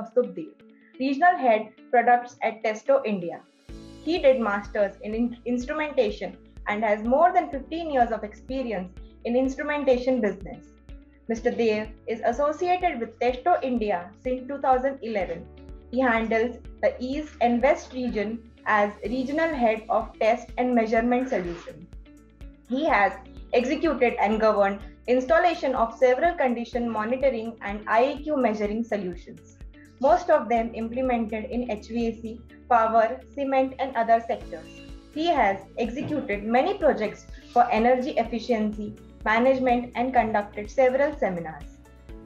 of Subhdev, Regional Head Products at Testo India. He did masters in instrumentation and has more than 15 years of experience in instrumentation business. Mr. Dev is associated with Testo India since 2011. He handles the East and West region as Regional Head of Test and Measurement Solutions. He has executed and governed installation of several condition monitoring and IAQ measuring solutions, most of them implemented in HVAC, power, cement, and other sectors. He has executed many projects for energy efficiency management and conducted several seminars.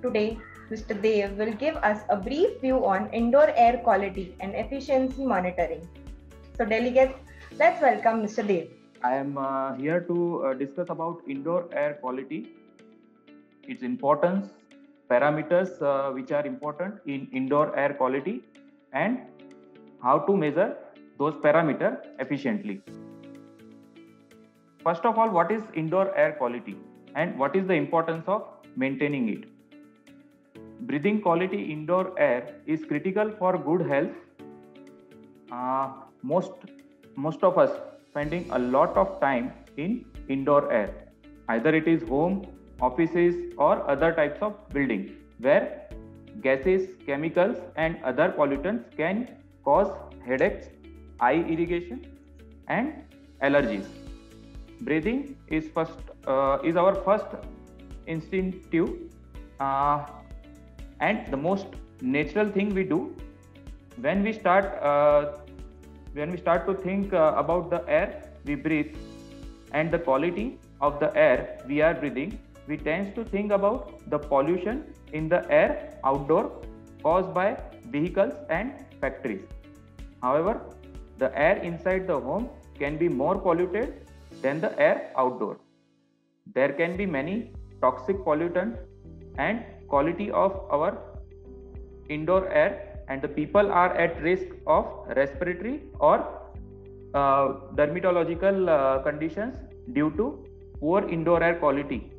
Today, Mr. Dev will give us a brief view on indoor air quality and efficiency monitoring. So, delegates, let's welcome Mr. Dev. I am here to discuss about indoor air quality, its importance, parameters which are important in indoor air quality, and how to measure those parameters efficiently. First of all, what is indoor air quality and what is the importance of maintaining it? Breathing quality indoor air is critical for good health. Most of us spending a lot of time in indoor air. Either it is home, offices or other types of buildings where gases, chemicals and other pollutants can cause headaches, eye irrigation and allergies. Breathing is our first instinctive and the most natural thing we do when we start to think about the air we breathe and the quality of the air we are breathing. We tend to think about the pollution in the air outdoor caused by vehicles and factories. However, the air inside the home can be more polluted than the air outdoor. There can be many toxic pollutants and quality of our indoor air, and the people are at risk of respiratory or dermatological conditions due to poor indoor air quality.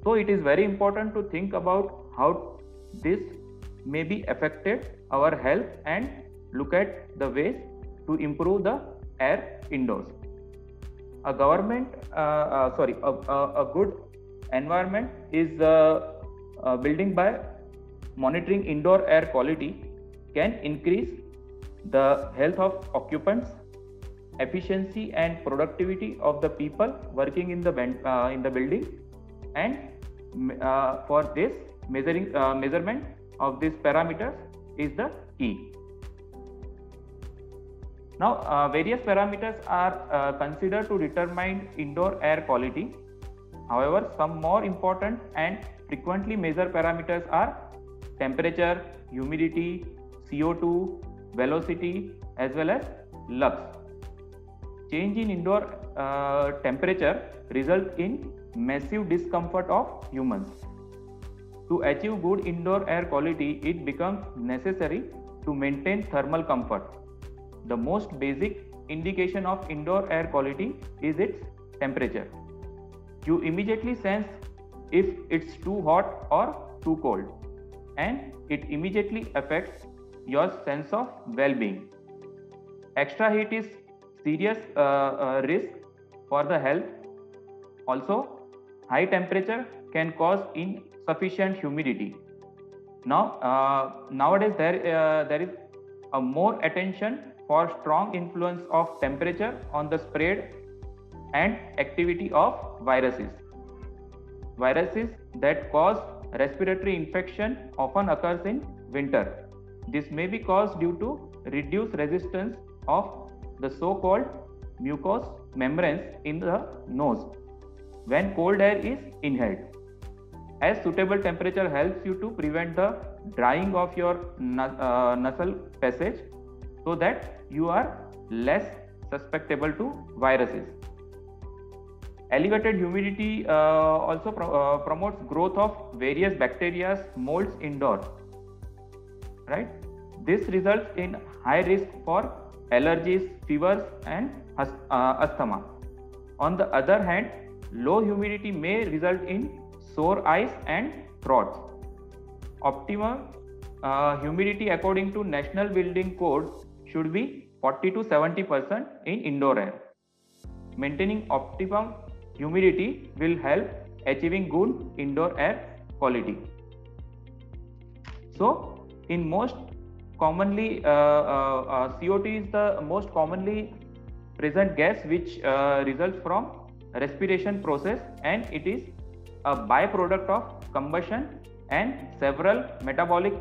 So it is very important to think about how this may be affected our health and look at the ways to improve the air indoors. A good environment is building by monitoring indoor air quality can increase the health of occupants, efficiency and productivity of the people working in the building, and for this measurement of these parameters is the key. Now, various parameters are considered to determine indoor air quality. However, some more important and frequently measured parameters are temperature, humidity, CO2, velocity, as well as lux. Change in indoor temperature results in massive discomfort of humans. To achieve good indoor air quality, it becomes necessary to maintain thermal comfort. The most basic indication of indoor air quality is its temperature. You immediately sense if it's too hot or too cold, and it immediately affects your sense of well-being. Extra heat is serious risk for the health. Also, high temperature can cause insufficient humidity. Nowadays there is a more attention for strong influence of temperature on the spread and activity of viruses. Viruses that cause respiratory infection often occurs in winter. This may be caused due to reduced resistance of the so-called mucous membranes in the nose when cold air is inhaled. As suitable temperature helps you to prevent the drying of your nasal passage so that you are less susceptible to viruses. Elevated humidity also promotes growth of various bacteria, molds indoors. Right? This results in high risk for allergies, fevers, and asthma. On the other hand, low humidity may result in sore eyes and throats. Optimal humidity according to National Building Code should be 40 to 70% in indoor air. Maintaining optimum humidity will help achieving good indoor air quality. So, in most commonly, CO2 is the most commonly present gas which results from respiration process, and it is a byproduct of combustion and several metabolic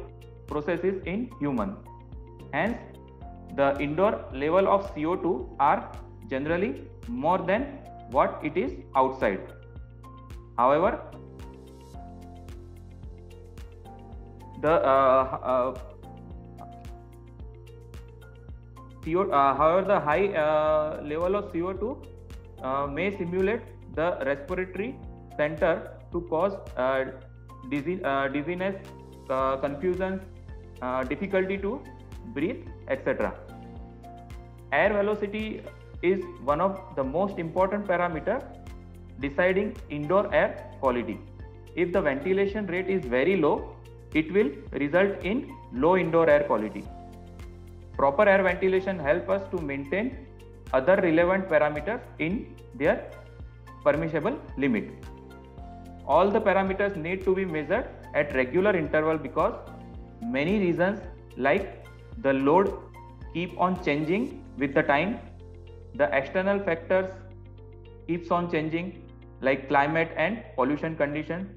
processes in human. Hence, the indoor level of CO2 are generally more than what it is outside. However, the high level of CO2 may simulate the respiratory center to cause dizziness, confusion, difficulty to breathe, etc. Air velocity is one of the most important parameter deciding indoor air quality. If the ventilation rate is very low, it will result in low indoor air quality. Proper air ventilation helps us to maintain other relevant parameters in their permissible limit. All the parameters need to be measured at regular interval because many reasons like the load keep on changing with the time, the external factors keeps on changing like climate and pollution conditions,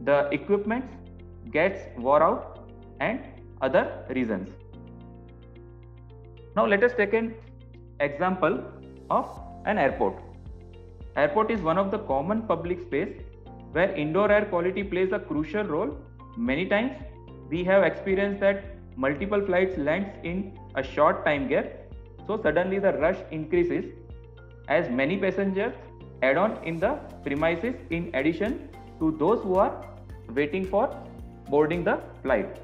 the equipment gets wore out, and other reasons. Now let us take an example of an airport. Airport is one of the common public space where indoor air quality plays a crucial role. Many times we have experienced that multiple flights lands in a short time gap, so suddenly the rush increases as many passengers add on in the premises in addition to those who are waiting for boarding the flight.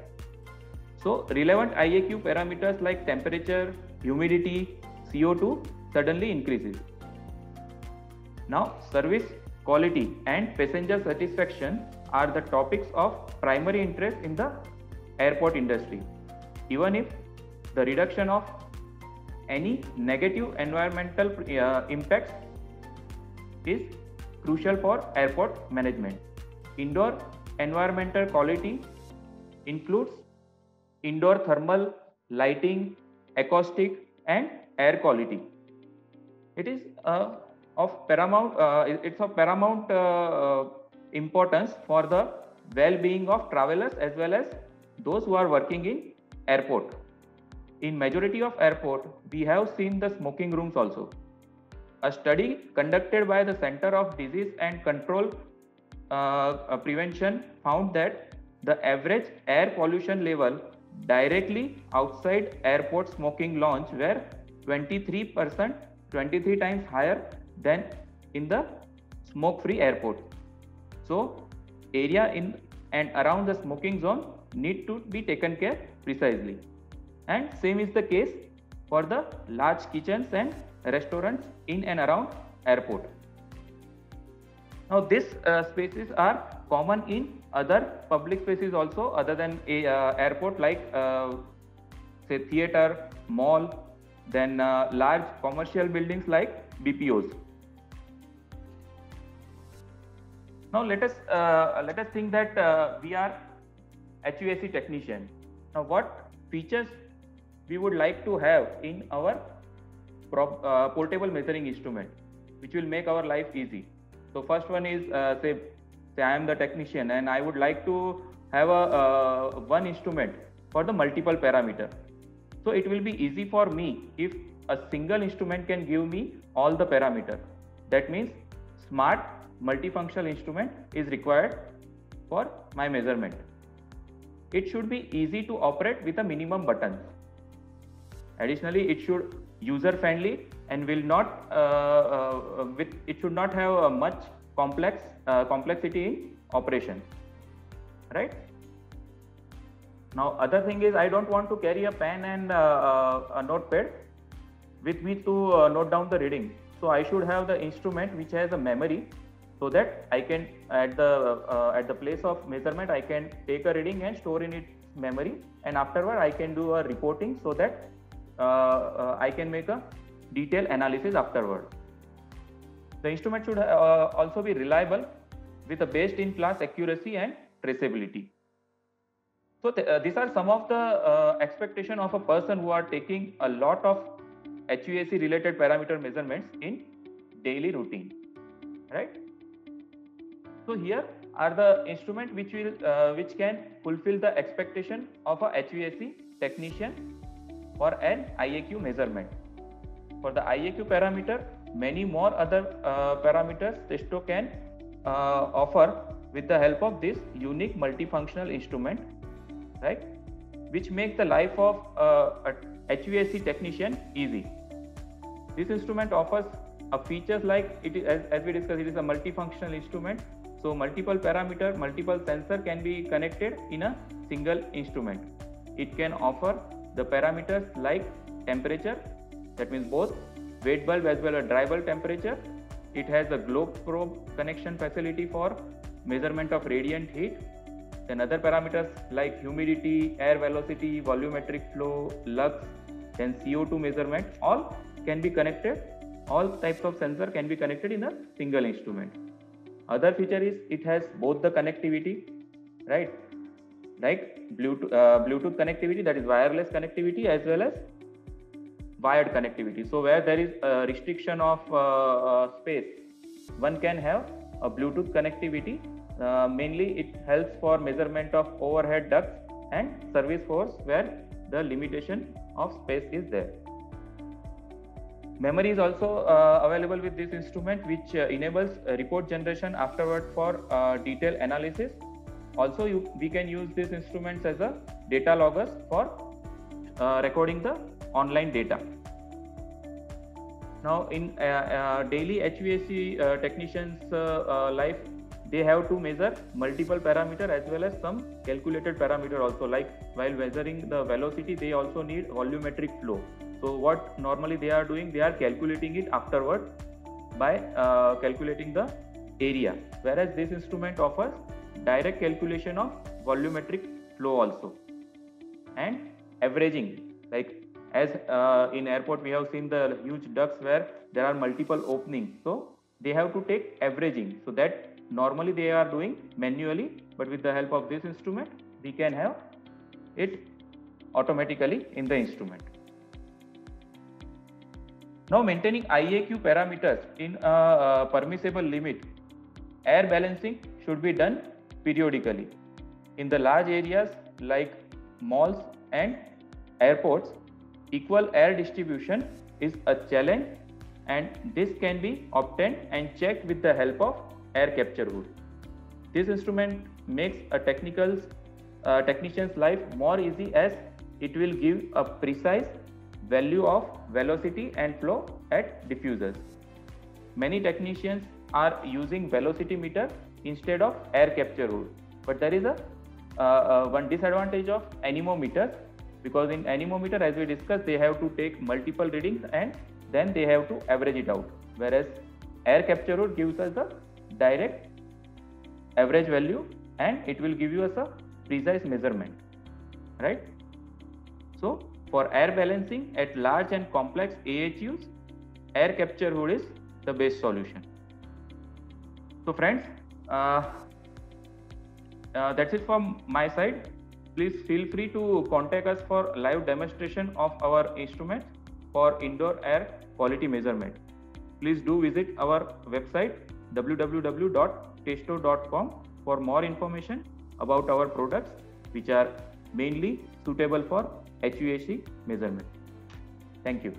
So relevant IAQ parameters like temperature, humidity, CO2 suddenly increases. Now service quality and passenger satisfaction are the topics of primary interest in the airport industry. Even if the reduction of any negative environmental impacts is crucial for airport management. Indoor environmental quality includes indoor thermal, lighting, acoustic, and air quality. It is of paramount importance for the well-being of travelers as well as those who are working in airport. In majority of airport, we have seen the smoking rooms also. A study conducted by the Center of Disease and Control Prevention found that the average air pollution level directly outside airport smoking lounge were 23 times higher than in the smoke-free airport. So, area in and around the smoking zone need to be taken care precisely. And same is the case for the large kitchens and restaurants in and around airport. Now, these spaces are common in other public spaces also other than a airport, like say theater, mall, then large commercial buildings like BPOs. Now let us think that we are HVAC technician. Now what features we would like to have in our portable measuring instrument, which will make our life easy. So first one is say I am the technician and I would like to have a one instrument for the multiple parameter. So it will be easy for me if a single instrument can give me all the parameter. That means smart multifunctional instrument is required for my measurement. It should be easy to operate with a minimum buttons. Additionally, it should user friendly and will not it should not have much complexity in operation, right? Now other thing is, I don't want to carry a pen and a notepad with me to note down the reading. So I should have the instrument which has a memory, so that I can at the place of measurement I can take a reading and store in it memory, and afterward I can do a reporting so that I can make a detailed analysis afterward. The instrument should also be reliable with a best-in-class accuracy and traceability. So these are some of the expectation of a person who are taking a lot of HVAC related parameter measurements in daily routine, right? So here are the instruments which can fulfill the expectation of a HVAC technician for an IAQ measurement. For the IAQ parameter, many more other parameters Testo can offer with the help of this unique multifunctional instrument, right? Which makes the life of a HVAC technician easy. This instrument offers features like it is, as we discussed, it is a multifunctional instrument. So multiple parameter, multiple sensor can be connected in a single instrument. It can offer the parameters like temperature, that means both wet bulb as well as dry bulb temperature. It has a globe probe connection facility for measurement of radiant heat. Then other parameters like humidity, air velocity, volumetric flow, lux, then CO2 measurement, all can be connected. All types of sensor can be connected in a single instrument. Other feature is it has both the connectivity, right? Like Bluetooth connectivity, that is wireless connectivity, as well as wired connectivity. So where there is a restriction of space, one can have a Bluetooth connectivity. Mainly it helps for measurement of overhead ducts and service force where the limitation of space is there. Memory is also available with this instrument, which enables report generation afterward for detailed analysis. Also, we can use these instruments as a data loggers for recording the online data. Now, in daily HVAC technicians' life, they have to measure multiple parameter as well as some calculated parameter also. Like while measuring the velocity, they also need volumetric flow. So what normally they are doing, they are calculating it afterward by calculating the area. Whereas this instrument offers direct calculation of volumetric flow also, and averaging. Like as in airport we have seen the huge ducts where there are multiple openings. So they have to take averaging. So that normally they are doing manually, but with the help of this instrument, we can have it automatically in the instrument. Now, maintaining IAQ parameters in a permissible limit, air balancing should be done periodically. In the large areas like malls and airports, equal air distribution is a challenge, and this can be obtained and checked with the help of air capture hood. This instrument makes a technician's life more easy, as it will give a precise value of velocity and flow at diffusers. Many technicians are using velocity meter instead of air capture hood, but there is a one disadvantage of anemometer, because in anemometer, as we discussed, they have to take multiple readings and then they have to average it out, whereas air capture hood gives us the direct average value and it will give you us a precise measurement, right? So for air balancing at large and complex AHUs, air capture hood is the best solution. So friends, that's it from my side. Please feel free to contact us for live demonstration of our instruments for indoor air quality measurement. Please do visit our website www.testo.com for more information about our products, which are mainly suitable for HVAC measurement. Thank you.